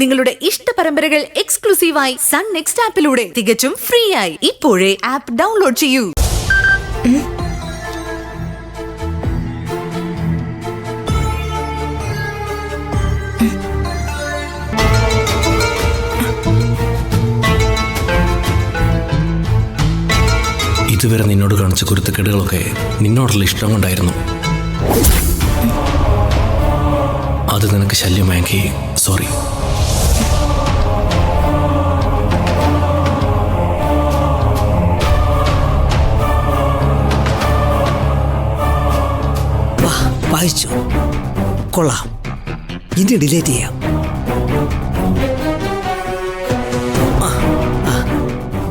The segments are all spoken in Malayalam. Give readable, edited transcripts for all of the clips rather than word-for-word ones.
നിങ്ങളുടെ ഇഷ്ട പരമ്പരകൾ എക്സ്ക്ലൂസീവായി സൺ നെക്സ്റ്റ് ആപ്പിലൂടെ തികച്ചും ഫ്രീ ആയി ഇപ്പോഴേ ആപ്പ് ഡൗൺലോഡ് ചെയ്യൂ. ഇതുവരെ നിന്നോട് കാണിച്ച കുരുത്തക്കേടുകളൊക്കെ നിന്നോടുള്ള ഇഷ്ടം കൊണ്ടായിരുന്നു. അത് നിനക്ക് ശല്യമായെങ്കിൽ സോറി. വായിച്ചു കൊള്ളാം. ഇനി ഡിലീറ്റ് ചെയ്യാം.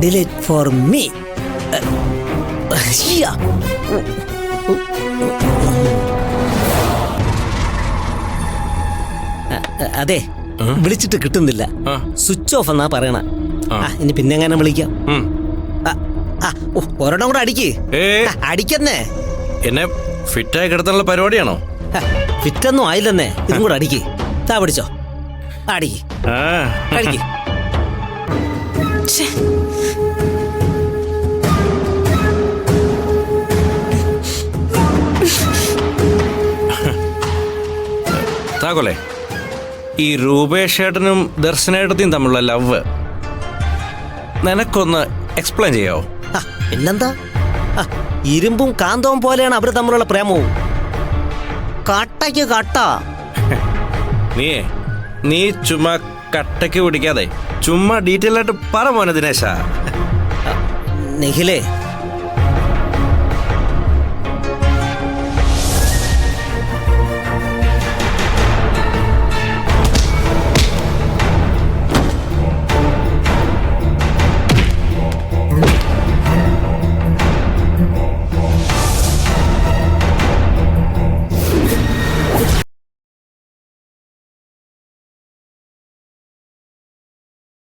Delete for me. അതെ, വിളിച്ചിട്ട് കിട്ടുന്നില്ല. സ്വിച്ച് ഓഫ് എന്നാ പറയണ. ഇനി പിന്നെ എങ്ങനെ വിളിക്കാം? ഒരെണ്ണം കൂടെ അടിക്ക്. അടിക്കുന്നേ. എന്നെ ഫിറ്റായി കിടത്താനുള്ള പരിപാടിയാണോ? ഫിറ്റൊന്നും ആയില്ലെന്നേ. ഇതും കൂടെ അടിക്ക്. താ പിടിച്ചോ. അടിക്ക്. അടിക്ക്. താക്കോലെ, ഈ രൂപേഷേട്ടനും ദർശനേട്ടത്തിയും തമ്മിലുള്ള ലവ് നിനക്കൊന്ന് എക്സ്പ്ലെയിൻ ചെയ്യാവോ? പിന്നെന്താ, ഇരുമ്പും കാന്തവും പോലെയാണ് അവർ തമ്മിലുള്ള പ്രേമവും. കട്ടയ്ക്ക് കട്ട. നീ ചുമ്മാ കട്ടയ്ക്ക് പിടിക്കാതെ ചുമ്മാ ഡീറ്റെയിൽ ആയിട്ട് പറ മോനെ ദിനേശ. നിഖിലേ,